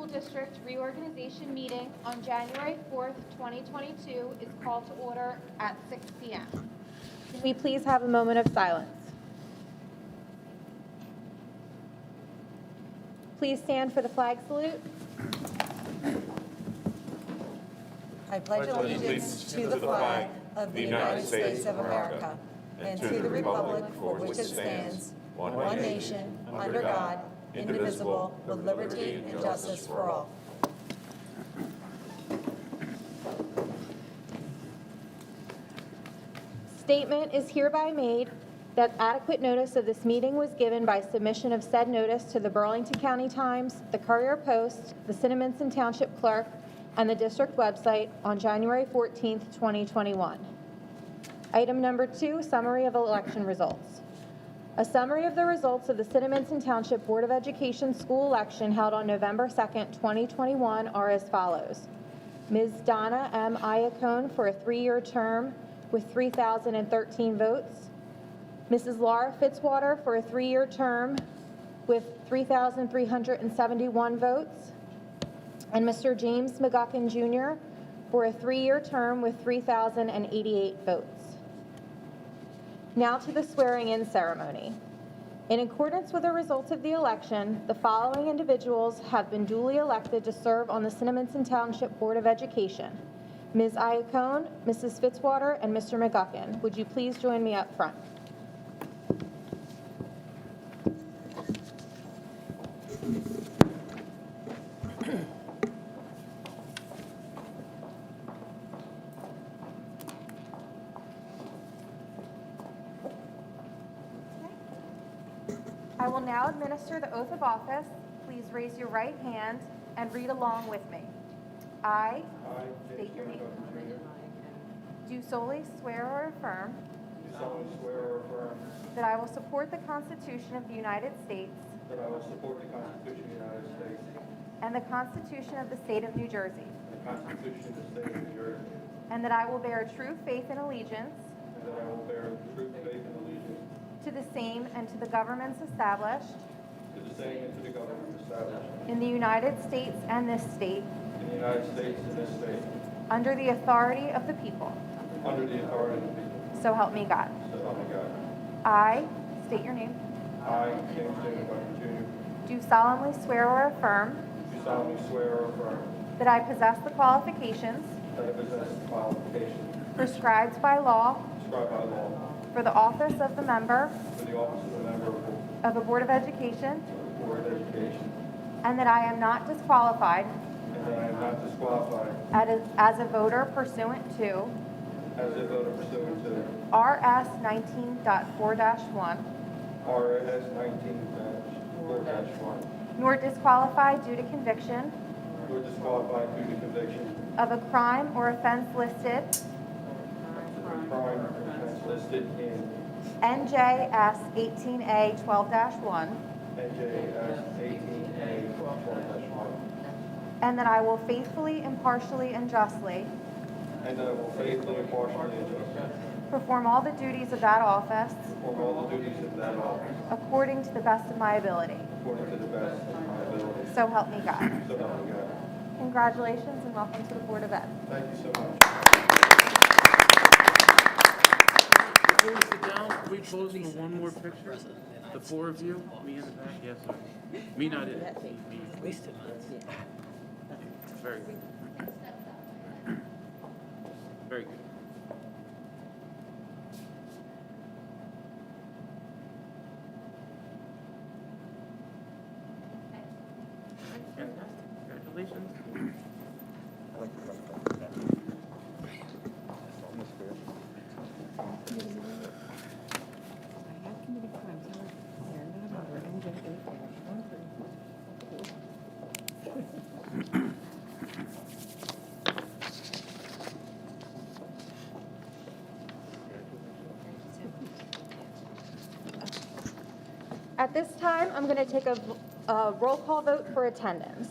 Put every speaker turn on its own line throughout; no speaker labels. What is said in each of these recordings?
School District Reorganization meeting on January 4th, 2022 is called to order at 6 p.m. Can we please have a moment of silence? Please stand for the flag salute.
I pledge allegiance to the flag of the United States of America and to the republic for which it stands, one nation, under God, indivisible, with liberty and justice for all.
Statement is hereby made that adequate notice of this meeting was given by submission of said notice to the Burlington County Times, the Courier Post, the Cinnaminson Township Clerk, and the district website on January 14th, 2021. Item number 2, summary of election results. A summary of the results of the Cinnaminson Township Board of Education school election held on November 2nd, 2021 are as follows. Ms. Donna M. Iacone for a 3-year term with 3,013 votes. Mrs. Laura Fitzwater for a 3-year term with 3,371 votes. And Mr. James McGuckin Jr. for a 3-year term with 3,088 votes. Now to the swearing-in ceremony. In accordance with the results of the election, the following individuals have been duly elected to serve on the Cinnaminson Township Board of Education. Ms. Iacone, Mrs. Fitzwater, and Mr. McGuckin. Would you please join me up front? I will now administer the oath of office. Please raise your right hand and read along with me. I state your name. Do solemnly swear or affirm that I will support the Constitution of the United States
That I will support the Constitution of the United States
and the Constitution of the State of New Jersey,
and the Constitution of the State of New Jersey,
and that I will bear true faith and allegiance
and that I will bear true faith and allegiance
to the same and to the governments established
to the same and to the government established
in the United States and this state
in the United States and this state,
under the authority of the people.
under the authority of the people.
So help me God.
So help me God.
I state your name.
I, James J. McGuckin Jr.,
Do solemnly swear or affirm
do solemnly swear or affirm
that I possess the qualifications
that I possess the qualifications
prescribed by law
prescribed by law
for the office of the member
for the office of a member of
of a Board of Education,
the Board of Education,
and that I am not disqualified
and that I am not disqualified
as a voter pursuant to
as a voter pursuant to
RS 19.4-1,
RS 19-4-1,
nor disqualified due to conviction
or disqualified due to conviction
of a crime or offense listed
for a crime or offense listed in
NJS 18A 12-1,
NJS 18A/12-1,
and that I will faithfully, impartially, and justly
and that I will faithfully, impartially, and justly
perform all the duties of that office
perform all the duties of that office
according to the best of my ability.
according to the best of my ability.
So help me God.
So help me God.
Congratulations and welcome to the Board of Ed.
Thank you so much.
Before we sit down, can we pose in one more picture? The 4 of you, me in the back, yes, sir. Me not in. Me. Very good. Very good. Fantastic. Congratulations.
At this time, I'm going to take a roll call vote for attendance.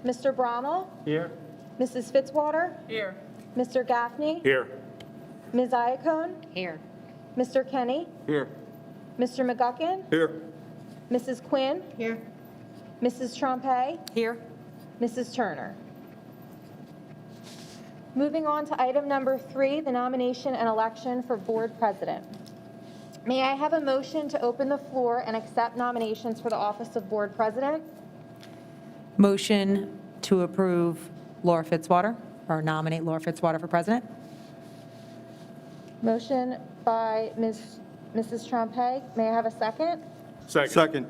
Mr. Brommel?
Here.
Mrs. Fitzwater?
Here.
Mr. Gaffney?
Here.
Ms. Iacone?
Here.
Mr. Kenny?
Here.
Mr. McGuckin?
Here.
Mrs. Quinn?
Here.
Mrs. Trompe?
Here.
Mrs. Turner. Moving on to item number 3, the nomination and election for board president. May I have a motion to open the floor and accept nominations for the office of board president?
Motion to approve Laura Fitzwater, or nominate Laura Fitzwater for president.
Motion by Mrs. Trompe. May I have a second?
Second.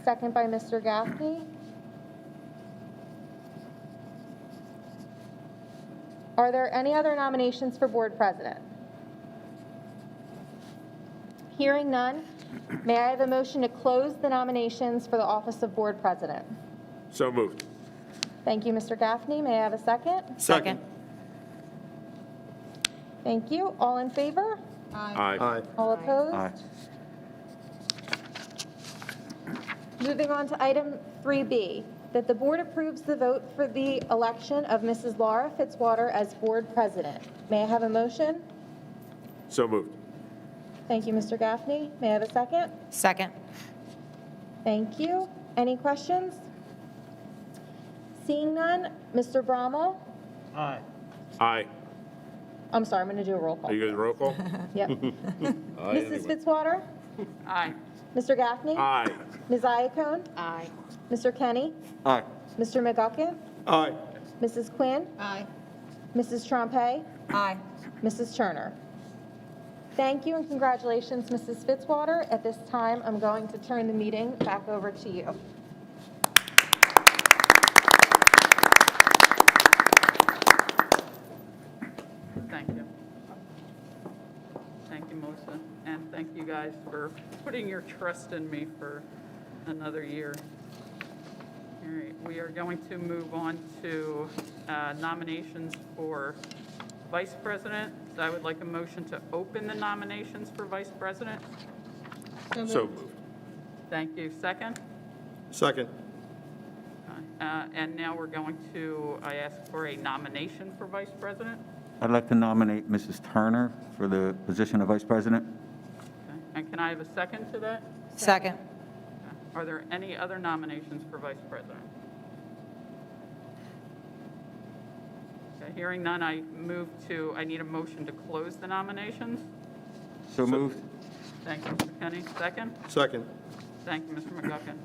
Second by Mr. Gaffney. Are there any other nominations for board president? Hearing none, may I have a motion to close the nominations for the office of board president?
So moved.
Thank you, Mr. Gaffney. May I have a second?
Second.
Thank you. All in favor?
Aye.
All opposed?
Aye.
Moving on to item 3B, that the board approves the vote for the election of Mrs. Laura Fitzwater as board president. May I have a motion?
So moved.
Thank you, Mr. Gaffney. May I have a second?
Second.
Thank you. Any questions? Seeing none, Mr. Brommel?
Aye.
Aye.
I'm sorry, I'm going to do a roll call.
Are you guys roll call?
Yep. Mrs. Fitzwater?
Aye.
Mr. Gaffney?
Aye.
Ms. Iacone?
Aye.
Mr. Kenny?
Aye.
Mr. McGuckin?
Aye.
Mrs. Quinn?
Aye.
Mrs. Trompe?
Aye.
Mrs. Turner? Thank you and congratulations, Mrs. Fitzwater. At this time, I'm going to turn the meeting back over to you.
Thank you. Thank you, Melissa, and thank you guys for putting your trust in me for another year. All right, we are going to move on to nominations for vice president. So I would like a motion to open the nominations for vice president.
So moved.
Thank you. Second?
Second.
And now we're going to, I ask for a nomination for vice president.
I'd like to nominate Mrs. Turner for the position of Vice President.
Okay. And can I have a second to that?
Second.
Are there any other nominations for vice president? Okay, hearing none, I need a motion to close the nominations.
So moved.
Thank you, Mr. Kenny. Second?
Second.
Thank you, Mr. McGuckin.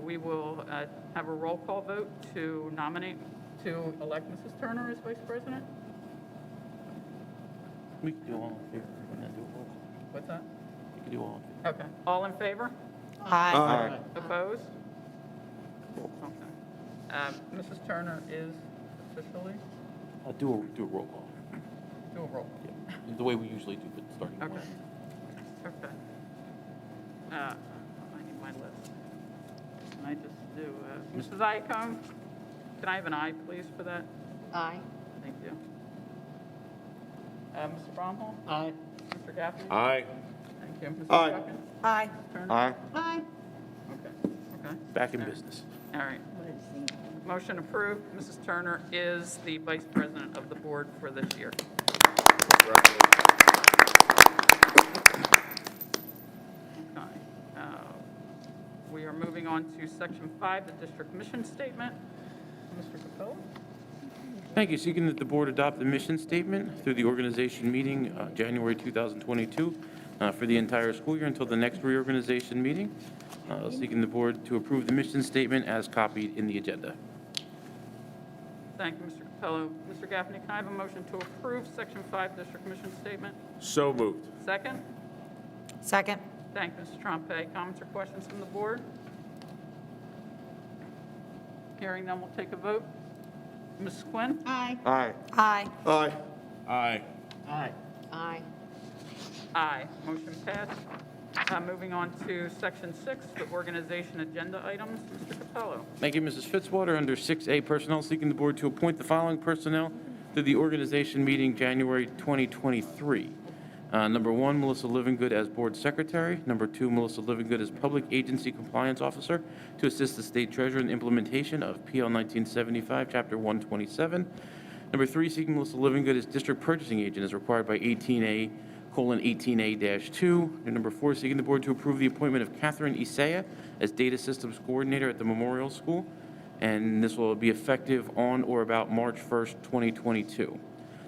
We will have a roll call vote to elect Mrs. Turner as vice president.
We can do all in favor and then do a roll call.
What's that?
You can do all in favor.
Okay. All in favor?
Aye.
Opposed? Okay. Mrs. Turner is officially,
Do a roll call.
do a roll call.
Yeah. The way we usually do it starting.
Okay.
point.
Okay. I need my list. Can I just do, Mrs. Iacone, can I have an aye, please, for that?
Aye.
Thank you. Mr. Bromhall?
Aye.
Mr. Gaffney?
Aye.
Thank you. Mrs.
Aye.
McGuckin?
Aye.
Turner?
Aye.
Aye.
Okay, okay.
Back in business.
All right. Motion approved. Mrs. Turner is the vice president of the board for this year. Okay. We are moving on to section 5, the district mission statement. Mr. Capella?
Thank you. Seeking that the board adopt the mission statement through the organization meeting January 2022 for the entire school year until the next reorganization meeting. Seeking the board to approve the mission statement as copied in the agenda.
Thank you, Mr. Capello. Mr. Gaffney, can I have a motion to approve section 5 district mission statement?
So moved.
Second?
Second.
Thank you, Mrs. Trompe. Comments or questions from the board? Hearing none, we'll take a vote. Ms. Quinn?
Aye.
Aye.
Aye.
Aye.
Aye.
Aye. Aye.
Aye. Motion passed. Moving on to section 6, the organization agenda items. Mr. Capello.
Thank you, Mrs. Fitzwater. Under 6A Personnel, seeking the board to appoint the following personnel through the organization meeting January 2023. Number 1, Melissa Livingood as Board Secretary. Number 2, Melissa Livingood as Public Agency Compliance Officer to assist the State Treasurer in the implementation of PL 1975, Chapter 127. Number 3, seeking Melissa Livingood as District Purchasing Agent as required by 18A:18A-2. And number 4, seeking the board to approve the appointment of Catherine Isaiah as Data Systems Coordinator at the Memorial School. and this will be effective on or about March 1st, 2022.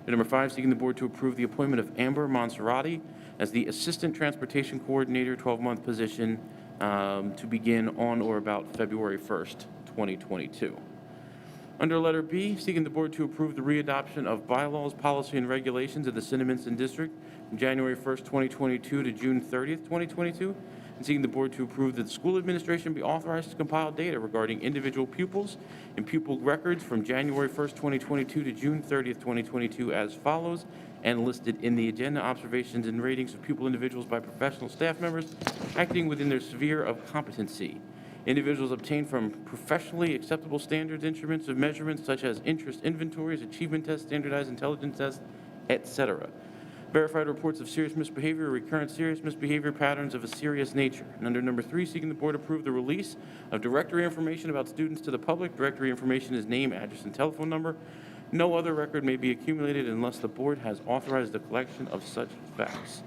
Number 5, seeking the board to approve the appointment of Amber Monserrati as the Assistant Transportation Coordinator, 12-month position, to begin on or about February 1st, 2022. Under letter B, seeking the board to approve the readoption of bylaws, policy, and regulations of the Cinnaminson District from January 1st, 2022 to June 30th, 2022, and seeking the board to approve that the school administration be authorized to compile data regarding individual pupils and pupil records from January 1st, 2022 to June 30th, 2022 as follows, and listed in the agenda: observations and ratings of pupil individuals by professional staff members acting within their sphere of competency. Individuals obtained from professionally acceptable standards, instruments of measurement such as interest inventories, achievement tests, standardized intelligence tests, etc. Verified reports of serious misbehavior or recurrent serious misbehavior patterns of a serious nature. And under number 3, seeking the board approve the release of directory information about students to the public. Directory information is name, address, and telephone number. No other record may be accumulated unless the board has authorized the collection of such facts.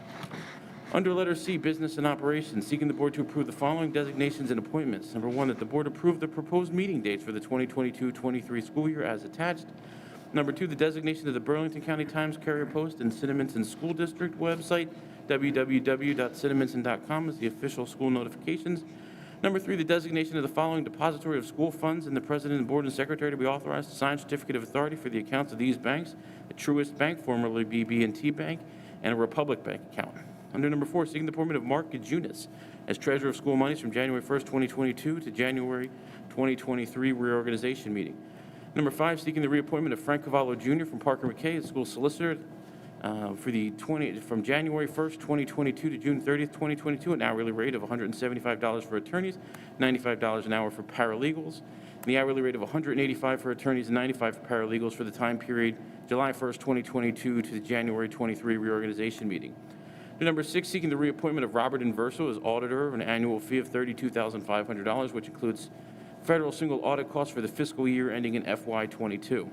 Under letter C, business and operations, seeking the board to approve the following designations and appointments. Number 1, that the board approve the proposed meeting dates for the 2022-23 school year as attached. Number 2, the designation of the Burlington County Times Carrier Post and Cinnaminson School District website, www.cinnaminson.com, as the official school notifications. Number 3, the designation of the following depository of school funds and the president, board, and secretary to be authorized to sign certificate of authority for the accounts of these banks: a Truist Bank, formerly BB&T Bank, and a Republic Bank account. Under number 4, seeking the appointment of Mark Gajunas as treasurer of school monies from January 1st, 2022 to January 2023 reorganization meeting. Number 5, seeking the reappointment of Frank Cavallo Jr. from Parker McKay as school solicitor from January 1st, 2022 to June 30th, 2022, an hourly rate of $175 for attorneys, $95 an hour for paralegals, and the hourly rate of $185 for attorneys and $95 for paralegals for the time period July 1st, 2022 to the January 23 reorganization meeting. Number 6, seeking the reappointment of Robert Inverso as auditor of an annual fee of $32,500, which includes federal single audit costs for the fiscal year ending in FY22.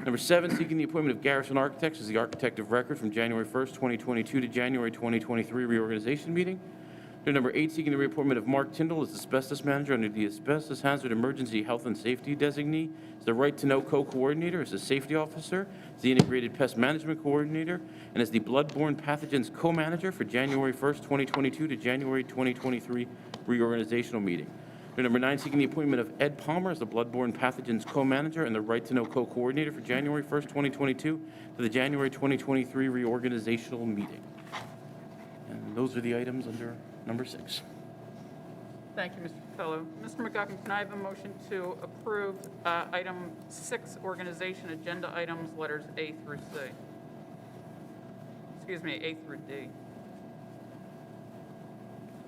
Number 7, seeking the appointment of Garrison Architects as the architect of record from January 1st, 2022 to January 2023 reorganization meeting. Number 8, seeking the reappointment of Mark Tyndall as asbestos manager under the Asbestos Hazard Emergency Health and Safety designee, as the Right to Know co-coordinator, as the safety officer, as the integrated pest management coordinator, and as the bloodborne pathogens co-manager for January 1st, 2022 to January 2023 reorganizational meeting. Number 9, seeking the appointment of Ed Palmer as the bloodborne pathogens co-manager and the Right to Know co-coordinator for January 1st, 2022 to the January 2023 reorganizational meeting. And those are the items under number 6.
Thank you, Mr. Capello. Mr. McGuckin, can I have a motion to approve item 6, organization agenda items, letters A through C? Excuse me, A through D.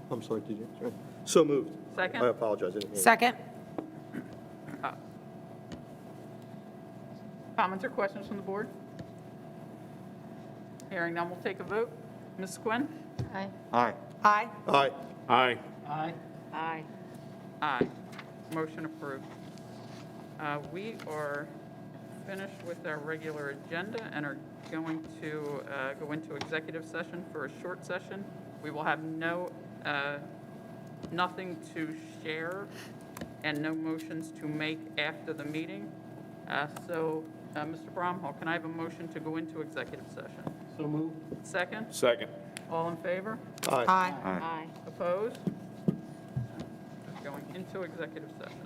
I'm sorry, did you? Sorry. So moved.
Second?
I apologize. I didn't hear you.
Second.
Comments or questions from the board? Hearing none, we'll take a vote. Ms. Quinn?
Aye.
Aye.
Aye.
Aye.
Aye.
Aye.
Aye. Motion approved. We are finished with our regular agenda and are going to go into executive session for a short session. We will have nothing to share and no motions to make after the meeting. So, Mr. Bromhall, can I have a motion to go into executive session?
So moved.
Second?
Second.
All in favor?
Aye.
Aye.
Aye.
Opposed? Going into executive session.